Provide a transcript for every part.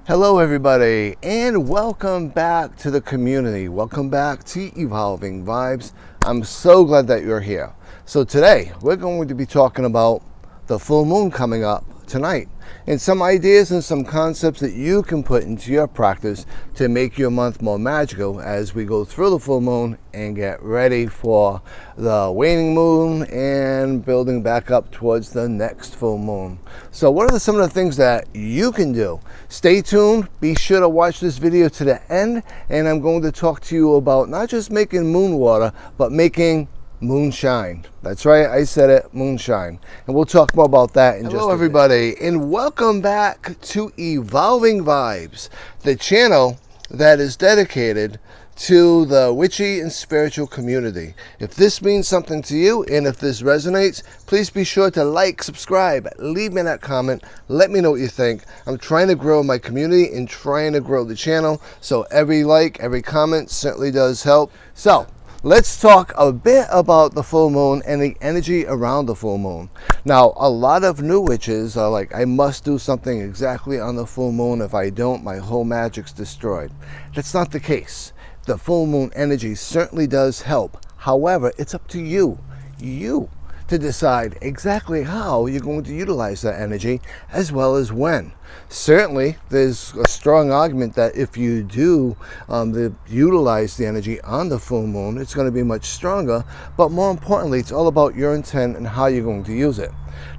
Hello everybody, and welcome back to the community. Welcome back to Evolving Vibes. I'm so glad that you're here. So today we're going to be talking about the full moon coming up tonight and some ideas and some concepts that you can put into your practice to make your month more magical as we go through the full moon and get ready for the waning moon and building back up towards the next full moon. So what are some of the things that you can do? Stay tuned, be sure to watch this video to the end, and I'm going to talk to you about not just making moon water, but making moonshine. That's right, I said it, moonshine. And we'll talk more about that in just a minute. Hello everybody, and welcome back to Evolving Vibes, the channel that is dedicated to the witchy and spiritual community. If this means something to you, and if this resonates, please be sure to like, subscribe, leave me that comment, let me know what you think. I'm trying to grow my community and trying to grow the channel, so every like, every comment certainly does help. So let's talk a bit about the full moon and the energy around the full moon. Now, a lot of new witches are like, I must do something exactly on the full moon. If I don't, my whole magic's destroyed. That's not the case. The full moon energy certainly does help. However, it's up to you to decide exactly how you're going to utilize that energy, as well as when. Certainly, there's a strong argument that if you do utilize the energy on the full moon, it's going to be much stronger. But more importantly, it's all about your intent and how you're going to use it.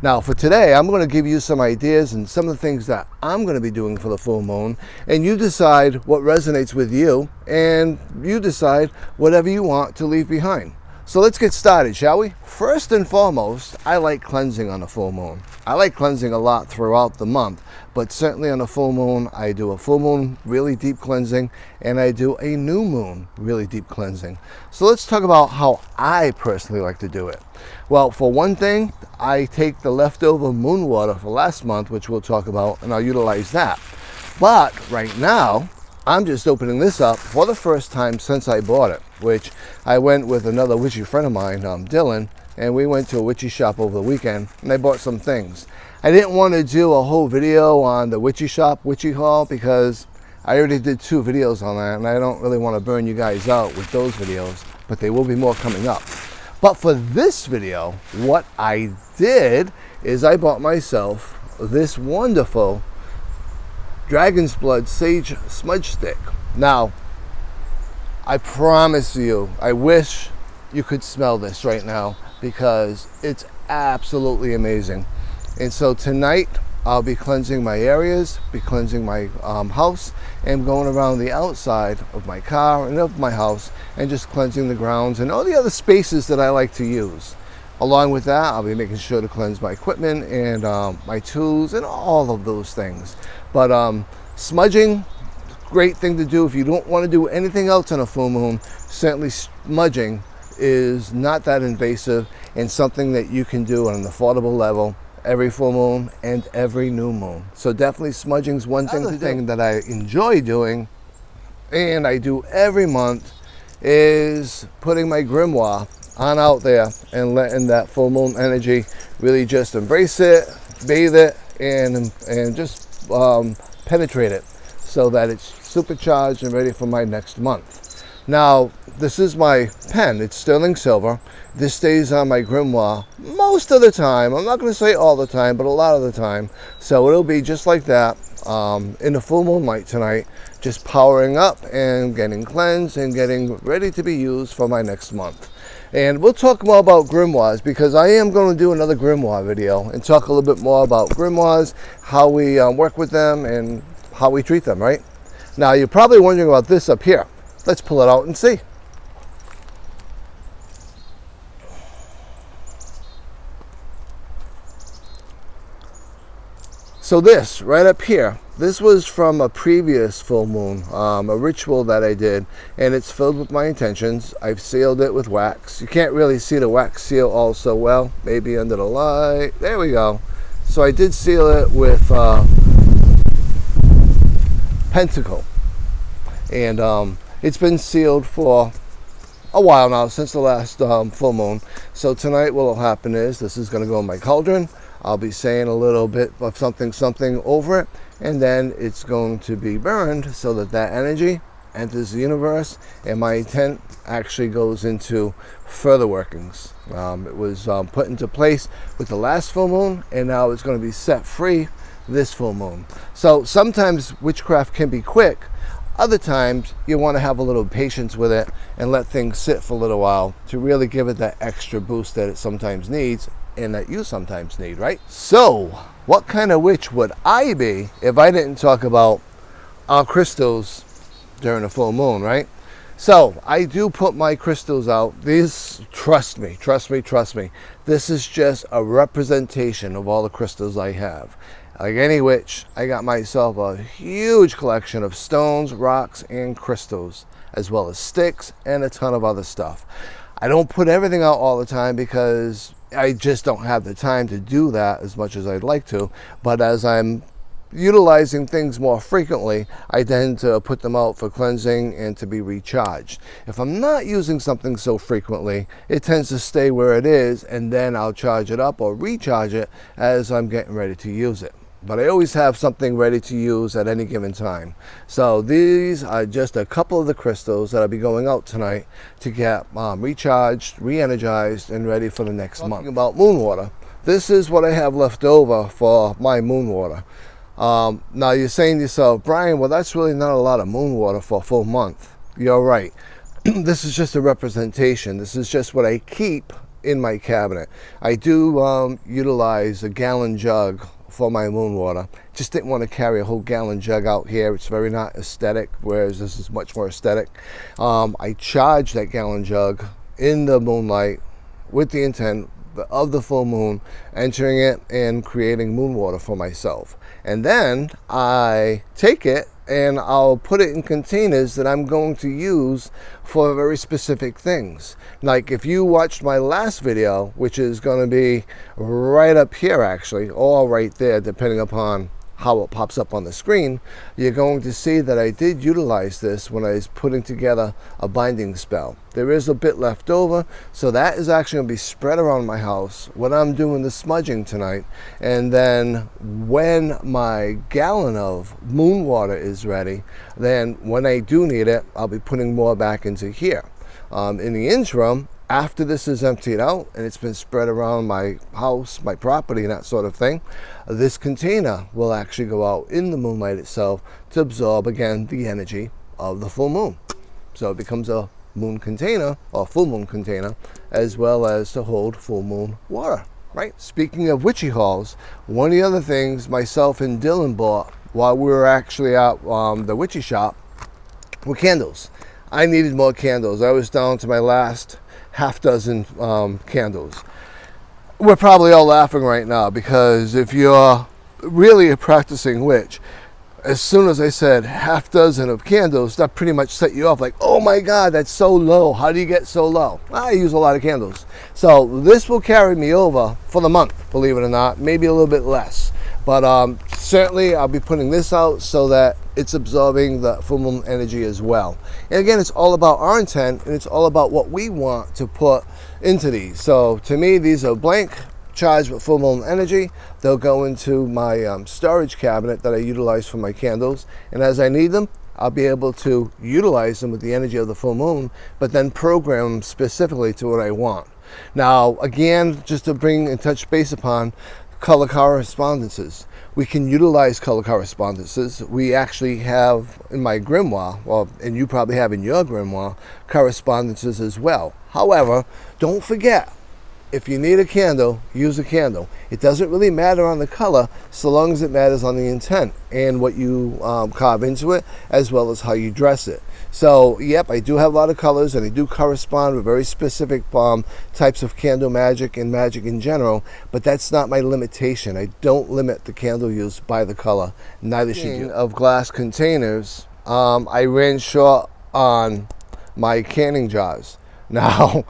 Now, for today, I'm going to give you some ideas and some of the things that I'm going to be doing for the full moon, and you decide what resonates with you, and you decide whatever you want to leave behind. So let's get started, shall we? First and foremost, I like cleansing on a full moon. I like cleansing a lot throughout the month, but certainly on a full moon, I do a full moon really deep cleansing, and I do a new moon really deep cleansing. So let's talk about how I personally like to do it. Well, for one thing, I take the leftover moon water for last month, which we'll talk about, and I'll utilize that. But right now, I'm just opening this up for the first time since I bought it, which I went with another witchy friend of mine, Dylan, and we went to a witchy shop over the weekend, and I bought some things. I didn't want to do a whole video on the witchy shop, witchy haul, because I already did 2 videos on that, and I don't really want to burn you guys out with those videos, but there will be more coming up. But for this video, what I did is I bought myself this wonderful Dragon's Blood Sage Smudge Stick. Now, I promise you, I wish you could smell this right now because it's absolutely amazing. And so tonight, I'll be cleansing my areas, be cleansing my house, and going around the outside of my car and of my house and just cleansing the grounds and all the other spaces that I like to use. Along with that, I'll be making sure to cleanse my equipment and my tools and all of those things. But smudging, great thing to do if you don't want to do anything else on a full moon. Certainly smudging is not that invasive and something that you can do on an affordable level every full moon and every new moon. So definitely smudging is one thing that I enjoy doing, and I do every month, is putting my grimoire on out there and letting that full moon energy really just embrace it, bathe it, and just penetrate it so that it's supercharged and ready for my next month. Now, this is my pen. It's sterling silver. This stays on my grimoire most of the time. I'm not going to say all the time, but a lot of the time. So it'll be just like that in the full moon light tonight, just powering up and getting cleansed and getting ready to be used for my next month. And we'll talk more about grimoires because I am going to do another grimoire video and talk a little bit more about grimoires, how we work with them and how we treat them, right? Now, you're probably wondering about this up here. Let's pull it out and see. So this right up here, this was from a previous full moon, a ritual that I did, and it's filled with my intentions. I've sealed it with wax. You can't really see the wax seal all so well, maybe under the light. There we go. So I did seal it with Pentacle, and it's been sealed for a while now, since the last full moon. So tonight what will happen is this is going to go in my cauldron. I'll be saying a little bit of something over it, and then it's going to be burned so that that energy enters the universe, and my intent actually goes into further workings. It was put into place with the last full moon, and now it's going to be set free this full moon. So sometimes witchcraft can be quick. Other times you want to have a little patience with it and let things sit for a little while to really give it that extra boost that it sometimes needs and that you sometimes need, right? So what kind of witch would I be if I didn't talk about our crystals during the full moon, right? So I do put my crystals out. These, trust me, this is just a representation of all the crystals I have. Like any witch, I got myself a huge collection of stones, rocks, and crystals, as well as sticks and a ton of other stuff. I don't put everything out all the time because I just don't have the time to do that as much as I'd like to. But as I'm utilizing things more frequently, I tend to put them out for cleansing and to be recharged. If I'm not using something so frequently, it tends to stay where it is, and then I'll charge it up or recharge it as I'm getting ready to use it. But I always have something ready to use at any given time. So these are just a couple of the crystals that I'll be going out tonight to get recharged, re-energized, and ready for the next month. Talking about moon water, this is what I have left over for my moon water. Now you're saying to yourself, Brian, well, that's really not a lot of moon water for a full month. You're right. This is just a representation. This is just what I keep in my cabinet. I do utilize a gallon jug for my moon water. Just didn't want to carry a whole gallon jug out here. It's very not aesthetic, whereas this is much more aesthetic. I charge that gallon jug in the moonlight with the intent of the full moon, entering it and creating moon water for myself. And then I take it and I'll put it in containers that I'm going to use for very specific things. Like if you watched my last video, which is going to be right up here actually, or right there, depending upon how it pops up on the screen, you're going to see that I did utilize this when I was putting together a binding spell. There is a bit left over, so that is actually going to be spread around my house when I'm doing the smudging tonight. And then when my gallon of moon water is ready, then when I do need it, I'll be putting more back into here. In the interim, after this is emptied out and it's been spread around my house, my property, and that sort of thing, this container will actually go out in the moonlight itself to absorb again the energy of the full moon. So it becomes a moon container or full moon container, as well as to hold full moon water, right? Speaking of witchy hauls, one of the other things myself and Dylan bought while we were actually at the witchy shop were candles. I needed more candles. I was down to my last half dozen candles. We're probably all laughing right now because if you're really a practicing witch, as soon as I said half dozen of candles, that pretty much set you off like, oh my God, that's so low. How do you get so low? I use a lot of candles. So this will carry me over for the month, believe it or not, maybe a little bit less. But certainly I'll be putting this out so that it's absorbing the full moon energy as well. And again, it's all about our intent, and it's all about what we want to put into these. So to me, these are blank, charged with full moon energy. They'll go into my storage cabinet that I utilize for my candles. And as I need them, I'll be able to utilize them with the energy of the full moon, but then program them specifically to what I want. Now, again, just to bring and touch base upon color correspondences. We can utilize color correspondences. We actually have in my grimoire, well, and you probably have in your grimoire, correspondences as well. However, don't forget, if you need a candle, use a candle. It doesn't really matter on the color so long as it matters on the intent and what you carve into it, as well as how you dress it. So, yep, I do have a lot of colors, and they do correspond with very specific types of candle magic and magic in general, but that's not my limitation. I don't limit the candle use by the color. Neither should you. Of glass containers, I ran short on my canning jars. Now,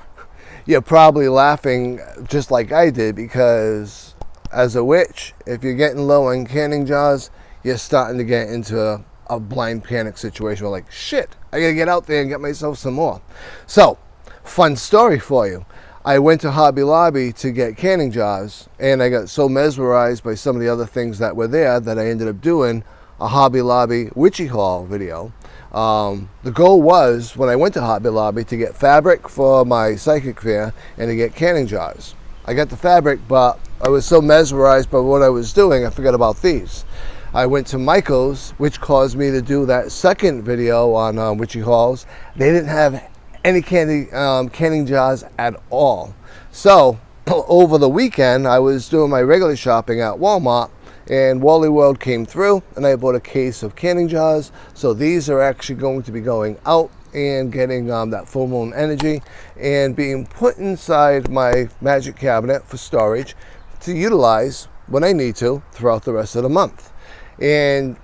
you're probably laughing just like I did, because as a witch, if you're getting low on canning jars, you're starting to get into a blind panic situation where like, shit, I gotta get out there and get myself some more. So, fun story for you. I went to Hobby Lobby to get canning jars, and I got so mesmerized by some of the other things that were there that I ended up doing a Hobby Lobby witchy haul video. The goal was, when I went to Hobby Lobby, to get fabric for my psychic fair and to get canning jars. I got the fabric, but I was so mesmerized by what I was doing, I forgot about these. I went to Michael's, which caused me to do that second video on witchy hauls. They didn't have any canning jars at all. So over the weekend, I was doing my regular shopping at Walmart, and Wally World came through, and I bought a case of canning jars. So these are actually going to be going out and getting that full moon energy and being put inside my magic cabinet for storage to utilize when I need to throughout the rest of the month. And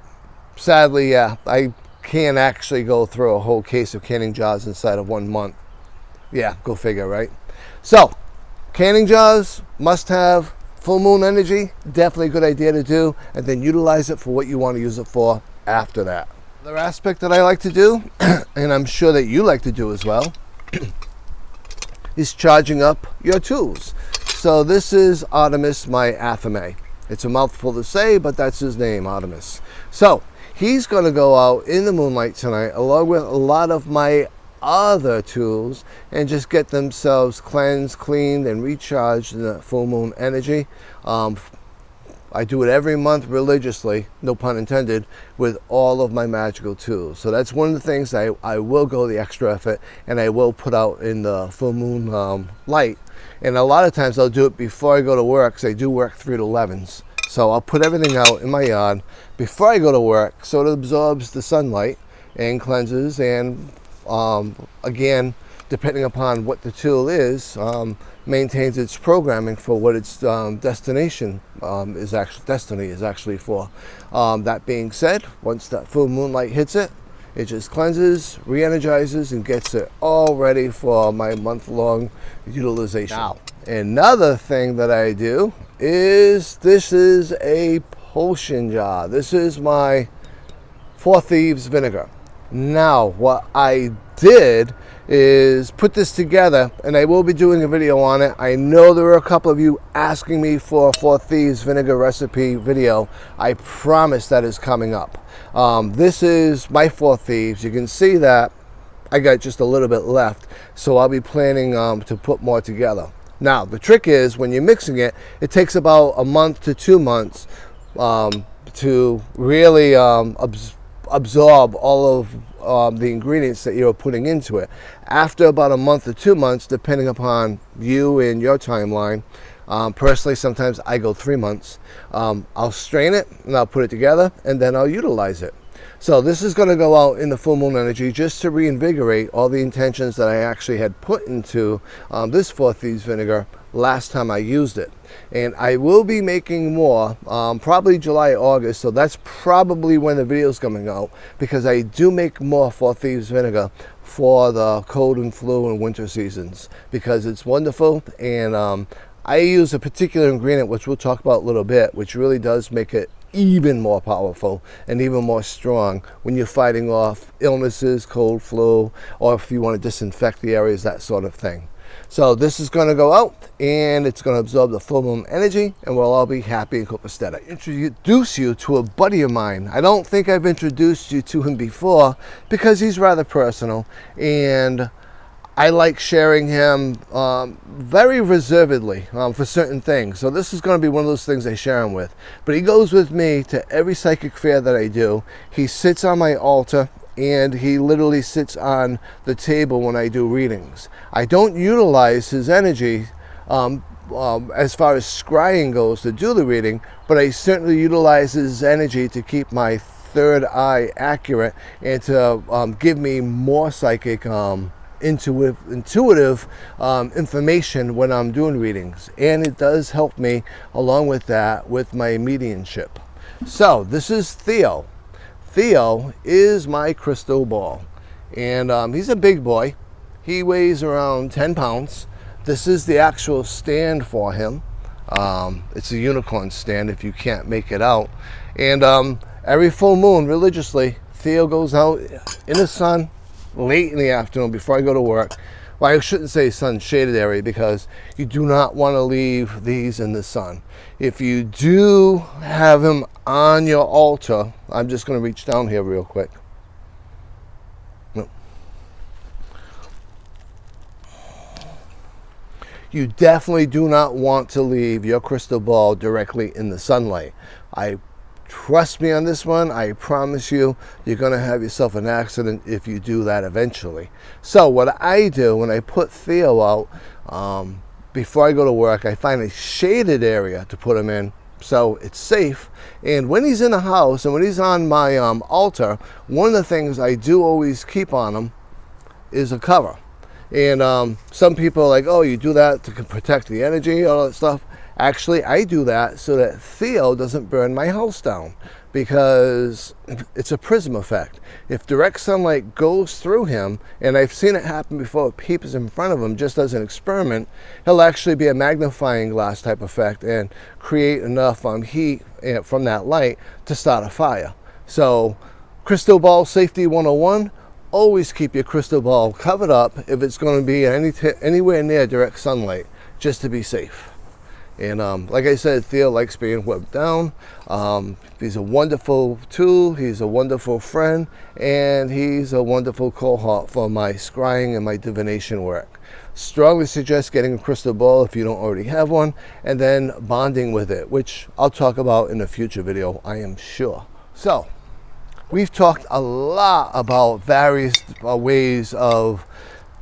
sadly, yeah, I can't actually go through a whole case of canning jars inside of 1 month. Yeah, go figure, right? So canning jars, must have. Full moon energy, definitely a good idea to do, and then utilize it for what you want to use it for after that. Another aspect that I like to do, and I'm sure that you like to do as well, is charging up your tools. So this is Artemis, my Athame. It's a mouthful to say, but that's his name, Artemis. So he's going to go out in the moonlight tonight along with a lot of my other tools and just get themselves cleansed, cleaned, and recharged in the full moon energy. I do it every month religiously, no pun intended, with all of my magical tools. So that's one of the things I will go the extra effort and I will put out in the full moon light. And a lot of times I'll do it before I go to work, because I do work 3 to 11s. So I'll put everything out in my yard before I go to work so it absorbs the sunlight and cleanses, and again, depending upon what the tool is, maintains its programming for what its destiny is actually for. That being said, once that full moonlight hits it, it just cleanses, re-energizes, and gets it all ready for my month-long utilization. Now, another thing that I do is, this is a potion jar. This is my Four Thieves vinegar. Now, what I did is put this together, and I will be doing a video on it. I know there are a couple of you asking me for a Four Thieves vinegar recipe video. I promise that is coming up. This is my Four Thieves. You can see that I got just a little bit left, so I'll be planning to put more together. Now, the trick is, when you're mixing it, it takes about a month to 2 months to really absorb all of the ingredients that you're putting into it. After about a month or 2 months, depending upon you and your timeline, personally, sometimes I go 3 months, I'll strain it and I'll put it together, and then I'll utilize it. So this is going to go out in the full moon energy just to reinvigorate all the intentions that I actually had put into this Four Thieves vinegar last time I used it. And I will be making more, probably July, August, so that's probably when the video is coming out, because I do make more Four Thieves vinegar for the cold and flu and winter seasons, because it's wonderful. And I use a particular ingredient, which we'll talk about a little bit, which really does make it even more powerful and even more strong when you're fighting off illnesses, cold, flu, or if you want to disinfect the areas, that sort of thing. So this is going to go out, and it's going to absorb the full moon energy, and we'll all be happy and copacetic. Introduce you to a buddy of mine. I don't think I've introduced you to him before, because he's rather personal, and I like sharing him very reservedly for certain things. So this is going to be one of those things I share him with. But he goes with me to every psychic fair that I do. He sits on my altar, and he literally sits on the table when I do readings. I don't utilize his energy as far as scrying goes to do the reading, but I certainly utilize his energy to keep my third eye accurate and to give me more psychic intuitive information when I'm doing readings. And it does help me along with that with my mediumship. So this is Theo. Theo is my crystal ball, and he's a big boy. He weighs around 10 pounds. This is the actual stand for him. It's a unicorn stand if you can't make it out. And every full moon, religiously, Theo goes out in the sun late in the afternoon before I go to work. Well, I shouldn't say sun shaded area, because you do not want to leave these in the sun. If you do have them on your altar, I'm just going to reach down here real quick. You definitely do not want to leave your crystal ball directly in the sunlight. Trust me on this one, I promise you, you're going to have yourself an accident if you do that eventually. So what I do when I put Theo out, before I go to work, I find a shaded area to put him in so it's safe. And when he's in the house and when he's on my altar, one of the things I do always keep on him is a cover. And some people are like, oh, you do that to protect the energy, all that stuff. Actually, I do that so that Theo doesn't burn my house down, because it's a prism effect. If direct sunlight goes through him, and I've seen it happen before, it peeps in front of him just as an experiment, he'll actually be a magnifying glass type effect and create enough heat from that light to start a fire. So, crystal ball safety 101. Always keep your crystal ball covered up if it's going to be anywhere near direct sunlight, just to be safe. And like I said, Theo likes being whipped down. He's a wonderful tool, he's a wonderful friend, and he's a wonderful cohort for my scrying and my divination work. Strongly suggest getting a crystal ball if you don't already have one, and then bonding with it, which I'll talk about in a future video, I am sure. So, we've talked a lot about various ways of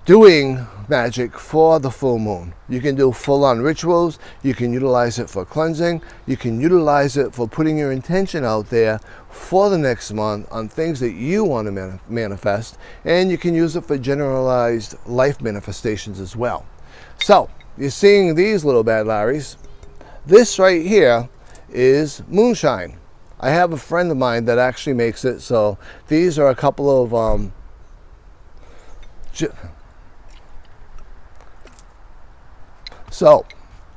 doing magic for the full moon. You can do full-on rituals, you can utilize it for cleansing, you can utilize it for putting your intention out there for the next month on things that you want to manifest, and you can use it for generalized life manifestations as well. So, you're seeing these little bad Larrys. This right here is moonshine. I have a friend of mine that actually makes it, so these are a couple of So,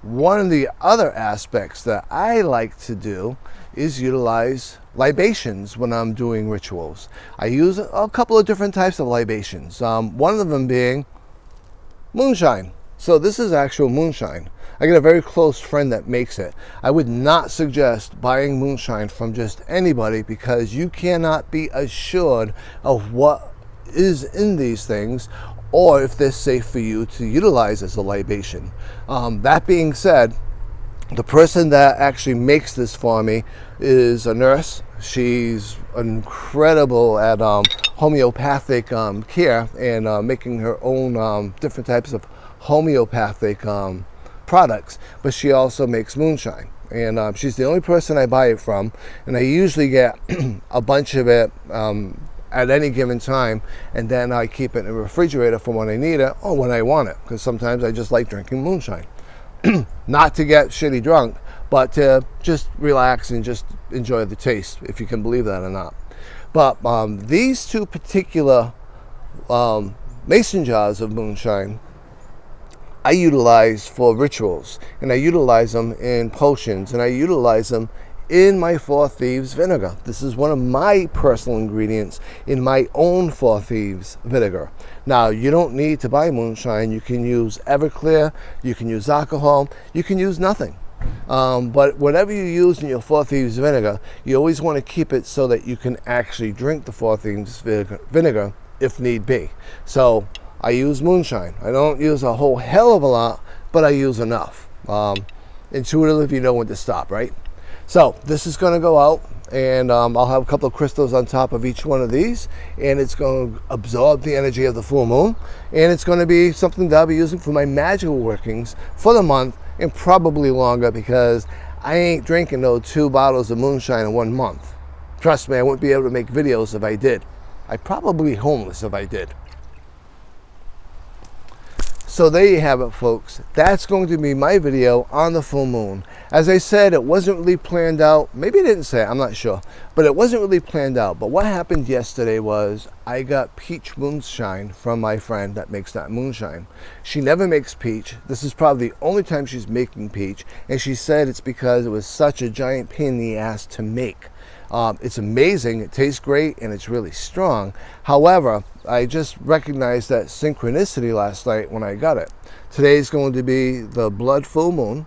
one of the other aspects that I like to do is utilize libations when I'm doing rituals. I use a couple of different types of libations, one of them being moonshine. So this is actual moonshine. I got a very close friend that makes it. I would not suggest buying moonshine from just anybody, because you cannot be assured of what is in these things, or if they're safe for you to utilize as a libation. That being said, the person that actually makes this for me is a nurse. She's incredible at homeopathic care and making her own different types of homeopathic products, but she also makes moonshine. And she's the only person I buy it from, and I usually get a bunch of it at any given time, and then I keep it in the refrigerator for when I need it or when I want it, because sometimes I just like drinking moonshine. Not to get shitty drunk, but to just relax and just enjoy the taste, if you can believe that or not. But these two particular mason jars of moonshine I utilize for rituals, and I utilize them in potions, and I utilize them in my Four Thieves vinegar. This is one of my personal ingredients in my own Four Thieves vinegar. Now, you don't need to buy moonshine. You can use Everclear, you can use alcohol, you can use nothing. But whatever you use in your Four Thieves vinegar, you always want to keep it so that you can actually drink the Four Thieves vinegar if need be. So I use moonshine. I don't use a whole hell of a lot, but I use enough. Intuitively, you know when to stop, right? So this is going to go out, and I'll have a couple of crystals on top of each one of these, and it's going to absorb the energy of the full moon, and it's going to be something that I'll be using for my magical workings for the month, and probably longer, because I ain't drinking no 2 bottles of moonshine in 1 month. Trust me, I wouldn't be able to make videos if I did. I'd probably be homeless if I did. So there you have it, folks. That's going to be my video on the full moon. As I said, it wasn't really planned out. Maybe I didn't say it, I'm not sure. But it wasn't really planned out. But what happened yesterday was I got peach moonshine from my friend that makes that moonshine. She never makes peach. This is probably the only time she's making peach, and she said it's because it was such a giant pain in the ass to make. It's amazing, it tastes great, and it's really strong. However, I just recognized that synchronicity last night when I got it. Today's going to be the blood full moon.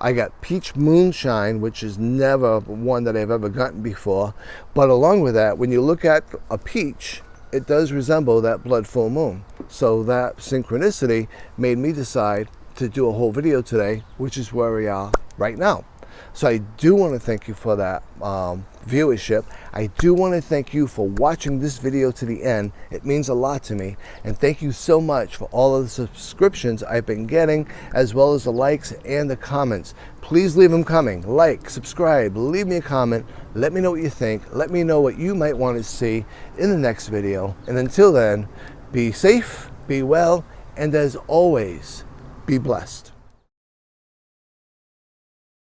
I got peach moonshine, which is never one that I've ever gotten before. But along with that, when you look at a peach, it does resemble that blood full moon. So that synchronicity made me decide to do a whole video today, which is where we are right now. So I do want to thank you for that viewership. I do want to thank you for watching this video to the end. It means a lot to me. And thank you so much for all of the subscriptions I've been getting, as well as the likes and the comments. Please leave them coming. Like, subscribe, leave me a comment. Let me know what you think. Let me know what you might want to see in the next video. And until then, be safe, be well, and as always, be blessed.